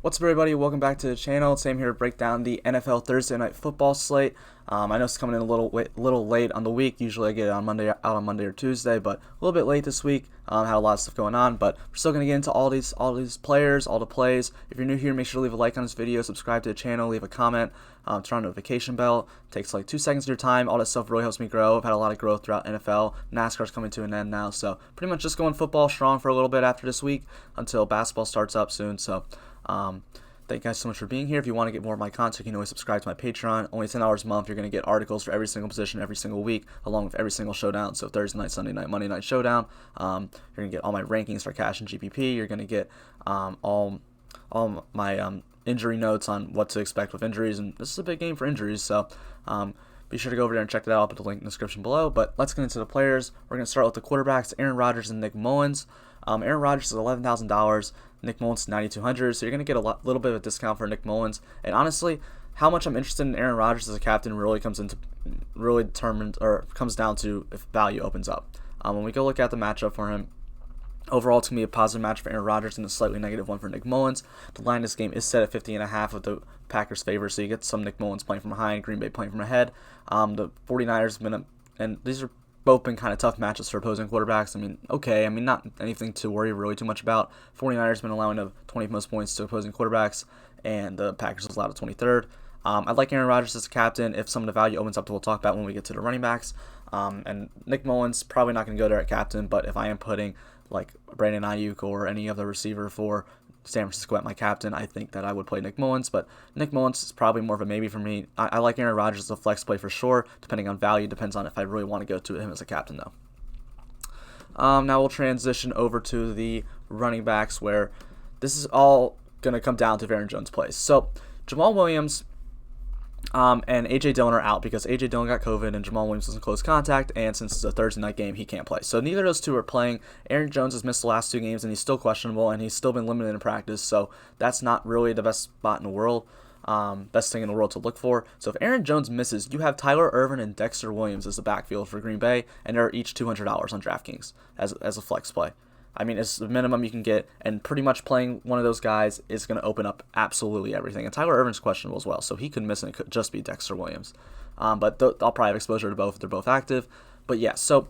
What's up, everybody? Welcome back to the channel. Sam here to break down the NFL Thursday Night Football slate. I know it's coming in a little late on the week. Usually I get it out on Monday or Tuesday, but a little bit late this week. Had a lot of stuff going on, but we're still gonna get into all these players, all the plays. If you're new here, make sure to leave a like on this video, subscribe to the channel, leave a comment, turn on the notification bell. It takes like 2 seconds of your time. All that stuff really helps me grow. I've had a lot of growth throughout NFL. NASCAR's coming to an end now, so pretty much just going football strong for a little bit after this week until basketball starts up soon. So. Thank you guys so much for being here. If you want to get more of my content, you can always subscribe to my Patreon. Only $10 a month. You're going to get articles for every single position every single week, along with every single showdown. So Thursday night, Sunday night, Monday night showdown. You're going to get all my rankings for cash and GPP. You're going to get all my injury notes on what to expect with injuries. And this is a big game for injuries, so be sure to go over there and check that out. I'll put the link in the description below. But let's get into the players. We're going to start with the quarterbacks, Aaron Rodgers and Nick Mullins. Aaron Rodgers is $11,000. Nick Mullins $9,200, so you're going to get a little bit of a discount for Nick Mullins. And honestly, how much I'm interested in Aaron Rodgers as a captain comes down to if value opens up. When we go look at the matchup for him, overall it's going to be a positive match for Aaron Rodgers and a slightly negative one for Nick Mullins. The line of this game is set at 50.5 with the Packers' favor, so you get some Nick Mullins playing from behind, Green Bay playing from ahead. The 49ers have been and these are both been kind of tough matches for opposing quarterbacks. Not anything to worry really too much about. 49ers been allowing the 20th most points to opposing quarterbacks, and the Packers has allowed a 23rd. I'd like Aaron Rodgers as a captain if some of the value opens up that we'll talk about when we get to the running backs. And Nick Mullins, probably not going to go there at captain, but if I am putting like Brandon Ayuk or any other receiver for San Francisco at my captain, I think that I would play Nick Mullins, but Nick Mullins is probably more of a maybe for me. I like Aaron Rodgers as a flex play for sure, depending on value. Depends on if I really want to go to him as a captain, though. Now we'll transition over to the running backs, where this is all going to come down to if Aaron Jones plays. So Jamal Williams and A.J. Dillon are out because A.J. Dillon got COVID and Jamal Williams was in close contact, and since it's a Thursday night game, he can't play. So neither of those two are playing. Aaron Jones has missed the last 2 games, and he's still questionable, and he's still been limited in practice, so that's not really the best spot in the world, best thing in the world to look for. So if Aaron Jones misses, you have Tyler Ervin and Dexter Williams as the backfield for Green Bay, and they're each $200 on Draftkings as a flex play. It's the minimum you can get, and pretty much playing one of those guys is going to open up absolutely everything. And Tyler Ervin's questionable as well, so he could miss, and it could just be Dexter Williams. But I'll probably have exposure to both if they're both active. But yeah, so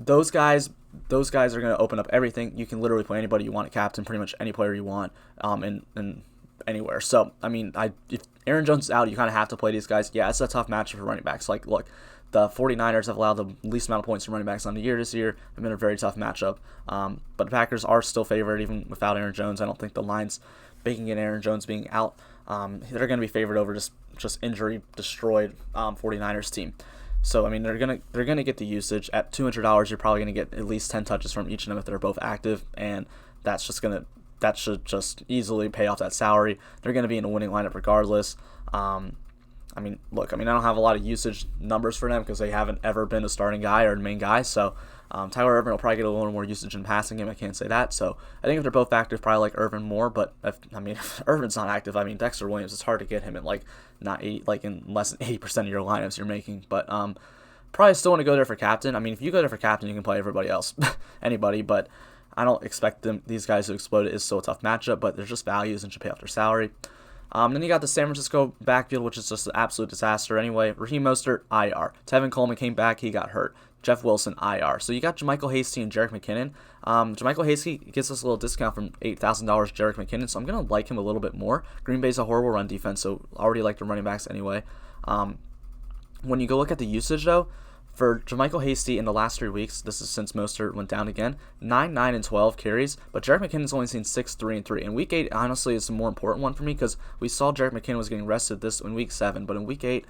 those guys are going to open up everything. You can literally play anybody you want at captain, pretty much any player you want, and anywhere. So if Aaron Jones is out, you kind of have to play these guys. Yeah, it's a tough matchup for running backs. Like, look, the 49ers have allowed the least amount of points from running backs on the year this year. It's been a very tough matchup. But the Packers are still favored even without Aaron Jones. I don't think the line's baking in Aaron Jones being out. They're going to be favored over just injury destroyed 49ers team. So they're gonna get the usage at $200. You're probably gonna get at least 10 touches from each of them if they're both active, and that should just easily pay off that salary. They're gonna be in a winning lineup regardless. I don't have a lot of usage numbers for them because they haven't ever been a starting guy or a main guy. So Tyler Ervin will probably get a little more usage in passing game. I can't say that. So I think if they're both active, probably like Ervin more. But if Ervin's not active, Dexter Williams, it's hard to get him in in less than 80% of your lineups you're making. But probably still want to go there for captain. If you go there for captain, you can play everybody else, anybody. But I don't expect these guys to explode. It is still a tough matchup, but there's just values and should pay off their salary. Then you got the San Francisco backfield, which is just an absolute disaster anyway. Raheem Mostert, IR. Tevin Coleman came back, he got hurt. Jeff Wilson, IR. So you got JaMychal Hasty and Jerick McKinnon. JaMychal Hasty gets us a little discount from $8,000 Jerick McKinnon, so I'm going to like him a little bit more. Green Bay's a horrible run defense, so I already like the running backs anyway. When you go look at the usage, though, for JaMychal Hasty in the last 3 weeks, this is since Mostert went down again, 9, 9, and 12 carries, but Jerick McKinnon's only seen 6, 3, and 3. And Week 8, honestly, is the more important one for me because we saw Jerick McKinnon was getting rested this in Week 7, but in Week 8,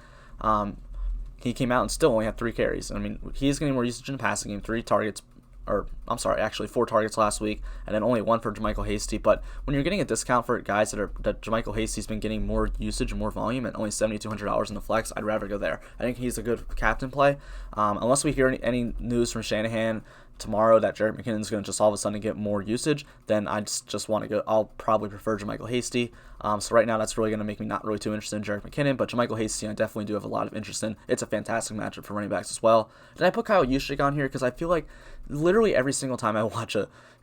he came out and still only had 3 carries. He's getting more usage in the passing game, 4 targets last week, and then only 1 for JaMychal Hasty. But when you're getting a discount for guys that JaMychal Hasty's been getting more usage and more volume at only $7,200 in the flex, I'd rather go there. I think he's a good captain play. Unless we hear any news from Shanahan tomorrow that Jerick McKinnon's going to just all of a sudden get more usage, then I just want to go. I'll probably prefer JaMychal Hasty. So right now that's really going to make me not really too interested in Jerick McKinnon, but JaMychal Hasty I definitely do have a lot of interest in. It's a fantastic matchup for running backs as well. Did I put Kyle Juszczyk on here because I feel like literally every single time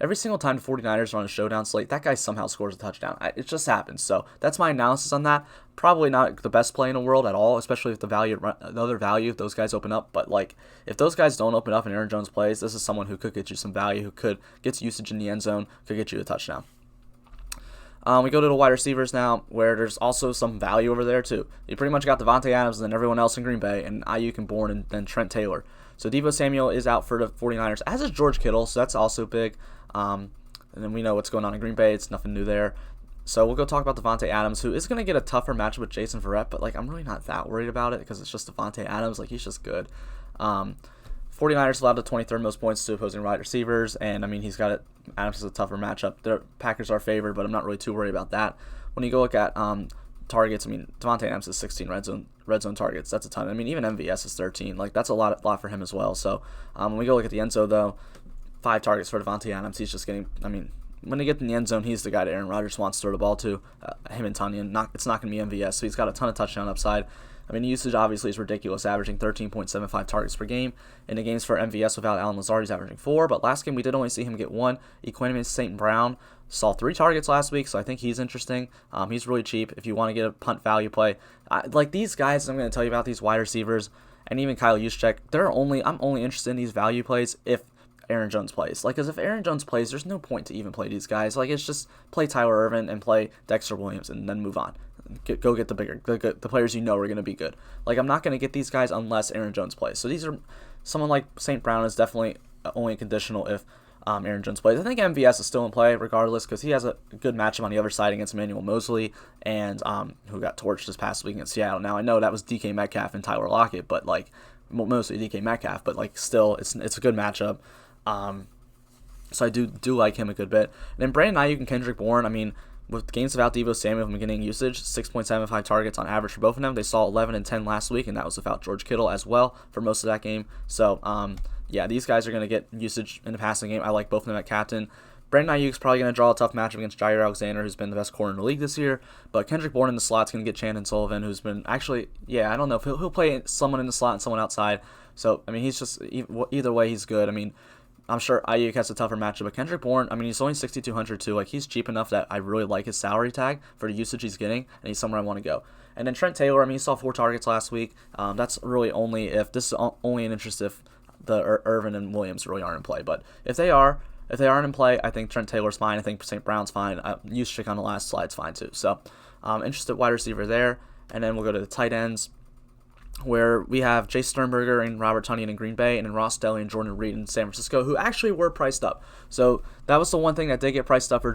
every single time the 49ers are on a showdown slate, that guy somehow scores a touchdown. It just happens. So that's my analysis on that. Probably not the best play in the world at all, especially if the other value, if those guys open up. But like, if those guys don't open up and Aaron Jones plays, this is someone who could get you some value, who could get usage in the end zone, could get you a touchdown. We go to the wide receivers now, where there's also some value over there too. You pretty much got Davante Adams and then everyone else in Green Bay, and Ayuk and Bourne, and then Trent Taylor. So Deebo Samuel is out for the 49ers, as is George Kittle, so that's also big. And then we know what's going on in Green Bay. It's nothing new there. So we'll go talk about Davante Adams, who is going to get a tougher matchup with Jason Verrett, but like, I'm really not that worried about it because it's just Davante Adams. Like, he's just good. 49ers allowed the 23rd most points to opposing wide receivers, and I mean, he's got it. Adams is a tougher matchup. The Packers are favored, but I'm not really too worried about that. When you go look at targets, I mean, Davante Adams is 16 red zone targets. That's a ton. I mean, even MVS is 13. Like, that's a lot for him as well. So when we go look at the end zone, though, 5 targets for Davante Adams. He's just getting, I mean, when they get in the end zone, he's the guy that Aaron Rodgers wants to throw the ball to. Him and Tunyon. It's not going to be MVS, so he's got a ton of touchdown upside. I mean, usage obviously is ridiculous, averaging 13.75 targets per game. In the games for MVS without Allen Lazard, he's averaging 4, but last game we did only see him get 1. Equanimeous St. Brown saw 3 targets last week, so I think he's interesting. He's really cheap if you want to get a punt value play. Like these guys I'm going to tell you about, these wide receivers, and even Kyle Juszczyk, I'm only interested in these value plays if Aaron Jones plays. Like, because if Aaron Jones plays, there's no point to even play these guys. Like, it's just play Tyler Ervin and play Dexter Williams and then move on. Go get the players you know are going to be good. Like, I'm not going to get these guys unless Aaron Jones plays. So these are, someone like St. Brown is definitely only conditional if Aaron Jones plays. I think MVS is still in play regardless because he has a good matchup on the other side against Emmanuel Mosley, and who got torched this past week against Seattle. Now, I know that was DK Metcalf and Tyler Lockett, but like, mostly DK Metcalf, but like, still, it's a good matchup. So I do like him a good bit. And then Brandon Ayuk and Kendrick Bourne, I mean, with games without Deebo Samuel from beginning usage, 6.75 targets on average for both of them. They saw 11 and 10 last week, and that was without George Kittle as well for most of that game. So, yeah, these guys are going to get usage in the passing game. I like both of them at captain. Brandon Ayuk's probably going to draw a tough matchup against Jair Alexander, who's been the best corner in the league this year. But Kendrick Bourne in the slot's going to get Chandon Sullivan, who's been actually, I don't know if he'll play someone in the slot and someone outside. So, I mean, he's just, either way, he's good. I mean, I'm sure Ayuk has a tougher matchup, but Kendrick Bourne, I mean, he's only 6,200 too. Like, he's cheap enough that I really like his salary tag for the usage he's getting, and he's somewhere I want to go. And then Trent Taylor, I mean, he saw 4 targets last week. That's really only if this is only an interest if the Irvin and Williams really aren't in play. But if they aren't in play, I think Trent Taylor's fine. I think St. Brown's fine. Juszczyk on the last slide's fine too. So, interested wide receiver there. And then we'll go to the tight ends, where we have Jay Sternberger and Robert Tonyan in Green Bay, and then Ross Deli and Jordan Reed in San Francisco, who actually were priced up. So that was the one thing that did get priced up for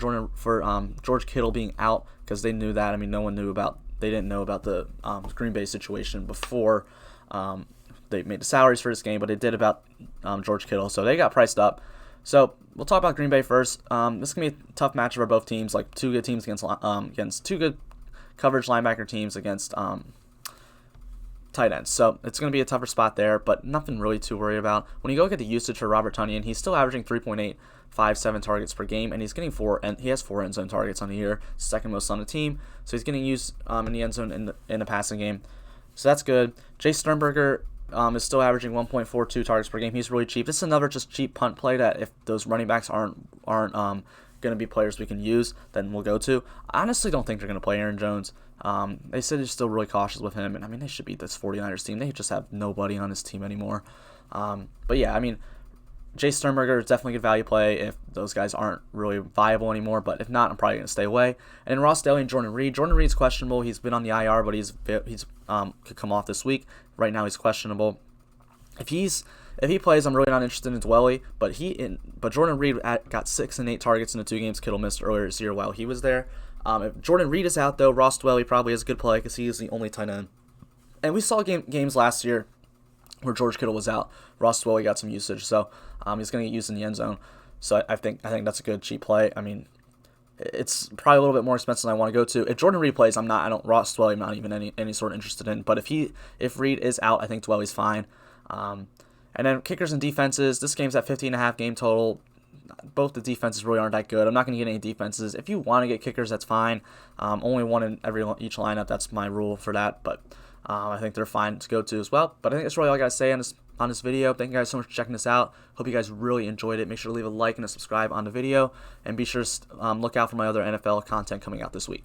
George Kittle being out, because they knew that. I mean, they didn't know about the Green Bay situation before they made the salaries for this game, but they did about George Kittle, so they got priced up. So we'll talk about Green Bay first. This is gonna be a tough matchup for both teams, like 2 good teams against 2 good coverage linebacker teams against tight ends. So it's going to be a tougher spot there, but nothing really to worry about. When you go look at the usage for Robert Tonyan, he's still averaging 3.857 targets per game, and he's getting 4 end zone targets on the year, second most on the team. So he's getting used in the end zone in the passing game. So that's good. Jay Sternberger is still averaging 1.42 targets per game. He's really cheap. This is another just cheap punt play that if those running backs aren't going to be players we can use, then we'll go to. I honestly don't think they're going to play Aaron Jones. They said they're still really cautious with him, and I mean, they should beat this 49ers team. They just have nobody on this team anymore. But yeah, I mean, Jay Sternberger is definitely a good value play if those guys aren't really viable anymore, but if not, I'm probably going to stay away. And then Ross Deli and Jordan Reed. Jordan Reed's questionable. He's been on the IR, but he's could come off this week. Right now, he's questionable. If he plays, I'm really not interested in Dwelly, but Jordan Reed got 6 and 8 targets in the 2 games Kittle missed earlier this year while he was there. If Jordan Reed is out, though, Ross Dwelly probably is a good play because he is the only tight end. And we saw games last year where George Kittle was out. Ross Dwelly got some usage, so he's going to get used in the end zone. So I think that's a good cheap play. I mean, it's probably a little bit more expensive than I want to go to. If Jordan Reed plays, Ross Dwelly I'm not even any sort of interested in. But if Reed is out, I think Dwelly's fine. And then kickers and defenses. This game's at 15.5 game total. Both the defenses really aren't that good. I'm not going to get any defenses. If you want to get kickers, that's fine. Only one in each lineup. That's my rule for that. But I think they're fine to go to as well. But I think that's really all I got to say on this on this video. Thank you guys so much for checking this out. Hope you guys really enjoyed it. Make sure to leave a like and a subscribe on the video, and be sure to look out for my other NFL content coming out this week.